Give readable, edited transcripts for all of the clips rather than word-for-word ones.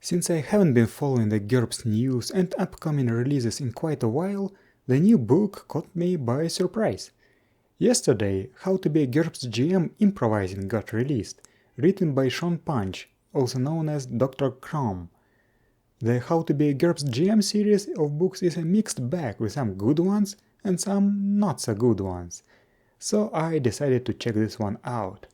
Since I haven't been following the GURPS news and upcoming releases in quite a while, the new book caught me by surprise. Yesterday, How to be a GURPS GM Improvising got released, written by Sean Punch, also known as Dr. Chrome. The How to be a GURPS GM series of books is a mixed bag with some good ones and some not so good ones, so I decided to check this one out.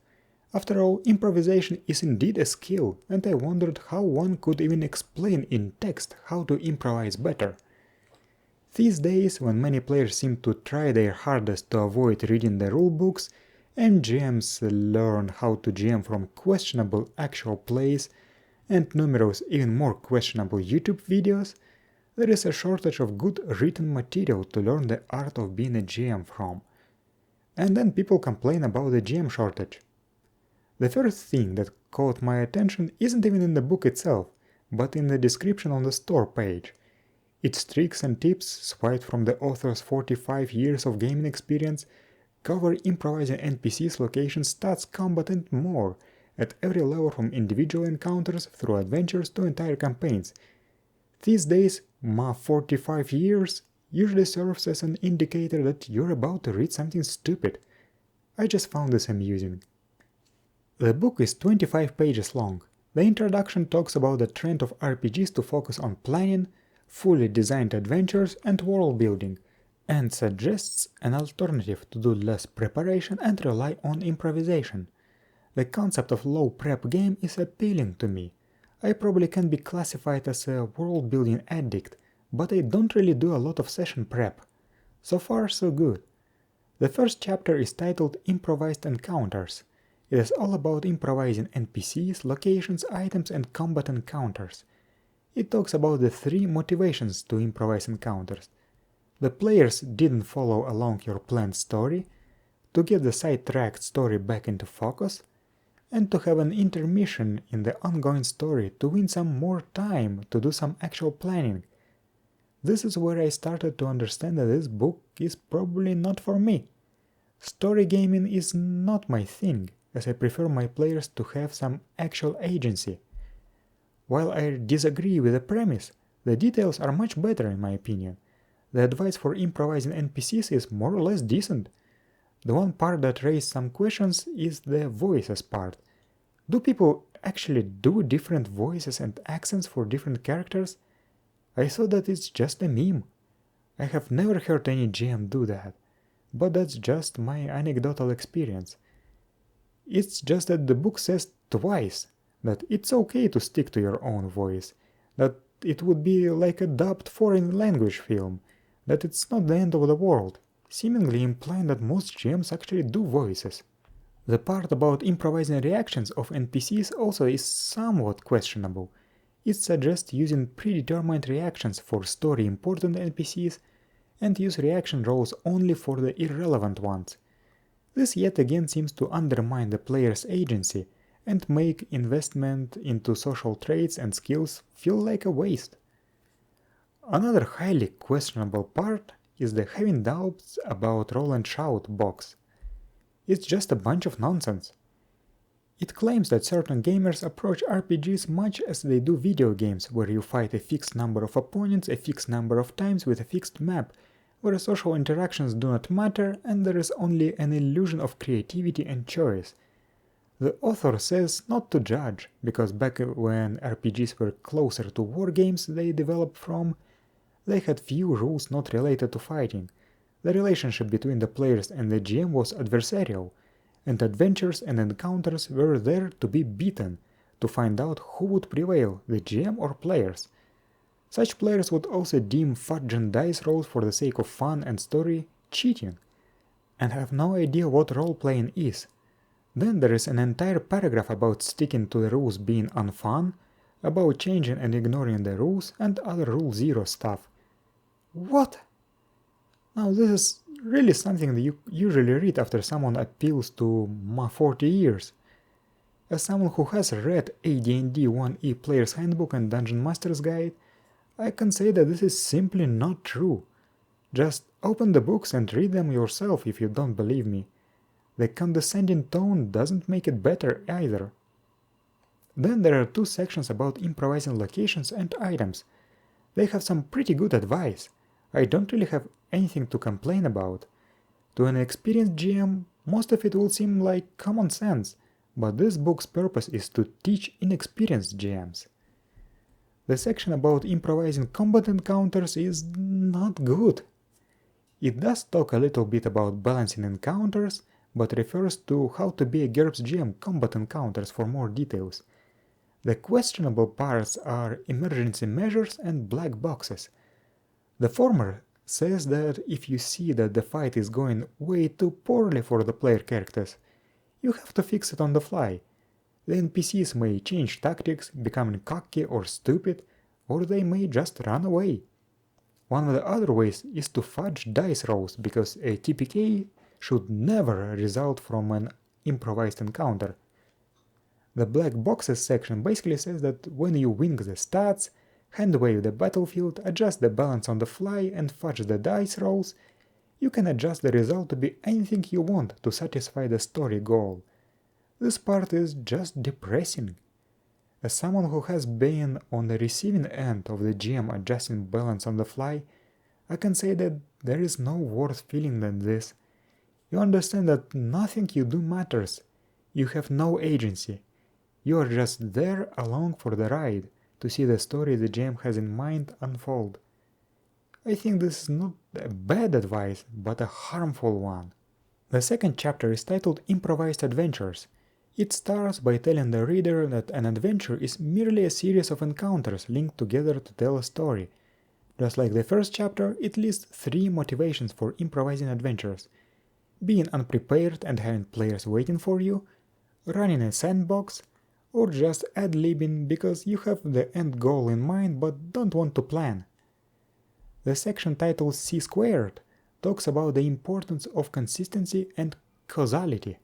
After all, improvisation is indeed a skill, and I wondered how one could even explain in text how to improvise better. These days, when many players seem to try their hardest to avoid reading the rulebooks, and GMs learn how to GM from questionable actual plays and numerous even more questionable YouTube videos, there is a shortage of good written material to learn the art of being a GM from. And then people complain about the GM shortage. The first thing that caught my attention isn't even in the book itself, but in the description on the store page. Its tricks and tips, swiped from the author's 45 years of gaming experience, cover improvising NPCs, locations, stats, combat and more, at every level from individual encounters through adventures to entire campaigns. These days, my 45 years usually serves as an indicator that you're about to read something stupid. I just found this amusing. The book is 25 pages long. The introduction talks about the trend of RPGs to focus on planning, fully designed adventures and world building, and suggests an alternative to do less preparation and rely on improvisation. The concept of low prep game is appealing to me. I probably can be classified as a world building addict, but I don't really do a lot of session prep. So far so good. The first chapter is titled Improvised Encounters. It is all about improvising NPCs, locations, items and combat encounters. It talks about the 3 motivations to improvise encounters. The players didn't follow along your planned story, to get the sidetracked story back into focus, and to have an intermission in the ongoing story to win some more time to do some actual planning. This is where I started to understand that this book is probably not for me. Story gaming is not my thing, as I prefer my players to have some actual agency. While I disagree with the premise, the details are much better in my opinion. The advice for improvising NPCs is more or less decent. The one part that raised some questions is the voices part. Do people actually do different voices and accents for different characters? I thought that it's just a meme. I have never heard any GM do that, but that's just my anecdotal experience. It's just that the book says twice that it's okay to stick to your own voice, that it would be like a dubbed foreign language film, that it's not the end of the world, seemingly implying that most GMs actually do voices. The part about improvising reactions of NPCs also is somewhat questionable. It suggests using predetermined reactions for story important NPCs and use reaction rolls only for the irrelevant ones. This yet again seems to undermine the player's agency and make investment into social traits and skills feel like a waste. Another highly questionable part is the having doubts about roll and shout box. It's just a bunch of nonsense. It claims that certain gamers approach RPGs much as they do video games, where you fight a fixed number of opponents a fixed number of times with a fixed map, where social interactions do not matter and there is only an illusion of creativity and choice. The author says not to judge, because back when RPGs were closer to war games they developed from, they had few rules not related to fighting. The relationship between the players and the GM was adversarial, and adventures and encounters were there to be beaten, to find out who would prevail, the GM or players. Such players would also deem fudging dice rolls for the sake of fun and story cheating, and have no idea what role-playing is. Then there is an entire paragraph about sticking to the rules being unfun, about changing and ignoring the rules, and other Rule Zero stuff. What? Now this is really something that you usually read after someone appeals to my 40 years. As someone who has read AD&D 1E Player's Handbook and Dungeon Master's Guide, I can say that this is simply not true. Just open the books and read them yourself if you don't believe me. The condescending tone doesn't make it better either. Then there are two sections about improvising locations and items. They have some pretty good advice. I don't really have anything to complain about. To an experienced GM, most of it will seem like common sense, but this book's purpose is to teach inexperienced GMs. The section about improvising combat encounters is not good. It does talk a little bit about balancing encounters, but refers to how to be a GURPS GM combat encounters for more details. The questionable parts are emergency measures and black boxes. The former says that if you see that the fight is going way too poorly for the player characters, you have to fix it on the fly. The NPCs may change tactics, becoming cocky or stupid, or they may just run away. One of the other ways is to fudge dice rolls, because a TPK should never result from an improvised encounter. The black boxes section basically says that when you wing the stats, handwave the battlefield, adjust the balance on the fly, and fudge the dice rolls, you can adjust the result to be anything you want to satisfy the story goal. This part is just depressing. As someone who has been on the receiving end of the GM adjusting balance on the fly, I can say that there is no worse feeling than this. You understand that nothing you do matters. You have no agency. You are just there along for the ride to see the story the GM has in mind unfold. I think this is not a bad advice, but a harmful one. The second chapter is titled Improvised Adventures. It starts by telling the reader that an adventure is merely a series of encounters linked together to tell a story. Just like the first chapter, it lists 3 motivations for improvising adventures: being unprepared and having players waiting for you, running a sandbox, or just ad-libbing because you have the end goal in mind but don't want to plan. The section titled C² talks about the importance of consistency and causality.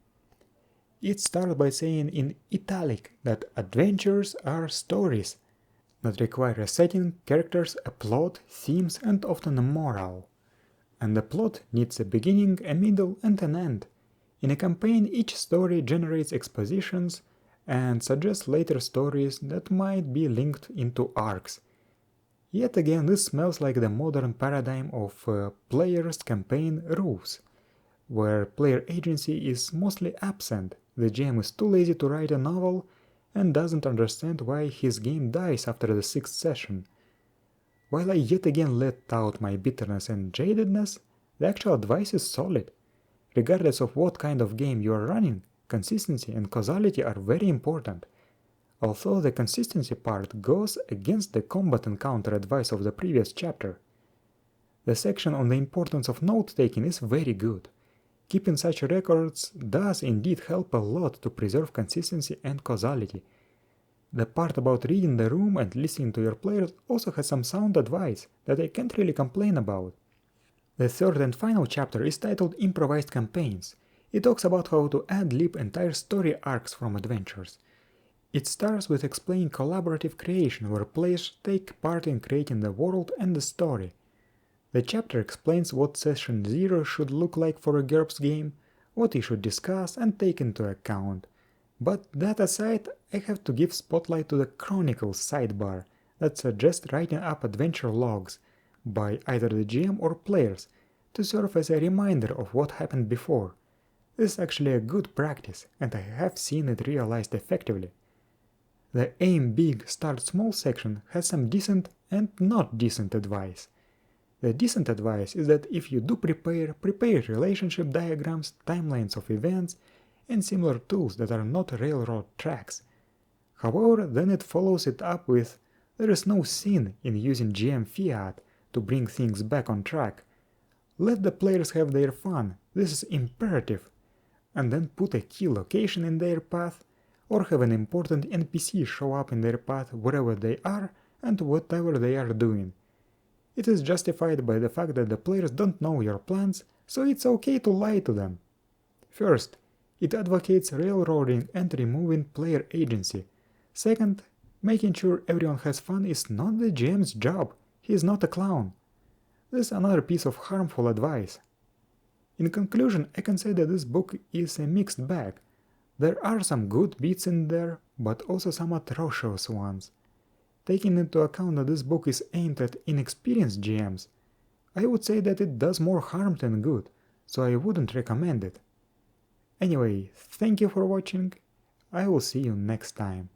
It starts by saying in italic that adventures are stories that require a setting, characters, a plot, themes, and often a moral. And the plot needs a beginning, a middle, and an end. In a campaign, each story generates expositions and suggests later stories that might be linked into arcs. Yet again, this smells like the modern paradigm of players' campaign rules, where player agency is mostly absent. The GM is too lazy to write a novel and doesn't understand why his game dies after the 6th session. While I yet again let out my bitterness and jadedness, the actual advice is solid. Regardless of what kind of game you are running, consistency and causality are very important. Although the consistency part goes against the combat encounter advice of the previous chapter. The section on the importance of note-taking is very good. Keeping such records does indeed help a lot to preserve consistency and causality. The part about reading the room and listening to your players also has some sound advice that I can't really complain about. The third and final chapter is titled Improvised Campaigns. It talks about how to ad-lib entire story arcs from adventures. It starts with explaining collaborative creation, where players take part in creating the world and the story. The chapter explains what Session 0 should look like for a GURPS game, what you should discuss and take into account. But that aside, I have to give spotlight to the Chronicles sidebar that suggests writing up adventure logs by either the GM or players to serve as a reminder of what happened before. This is actually a good practice, and I have seen it realized effectively. The Aim Big, Start Small section has some decent and not decent advice. The decent advice is that if you do prepare relationship diagrams, timelines of events, and similar tools that are not railroad tracks. However, then it follows it up with, there is no sin in using GM fiat to bring things back on track. Let the players have their fun, this is imperative, and then put a key location in their path, or have an important NPC show up in their path wherever they are and whatever they are doing. It is justified by the fact that the players don't know your plans, so it's okay to lie to them. First, it advocates railroading and removing player agency. Second, making sure everyone has fun is not the GM's job, he is not a clown. This is another piece of harmful advice. In conclusion, I can say that this book is a mixed bag. There are some good bits in there, but also some atrocious ones. Taking into account that this book is aimed at inexperienced GMs, I would say that it does more harm than good, so I wouldn't recommend it. Anyway, thank you for watching. I will see you next time.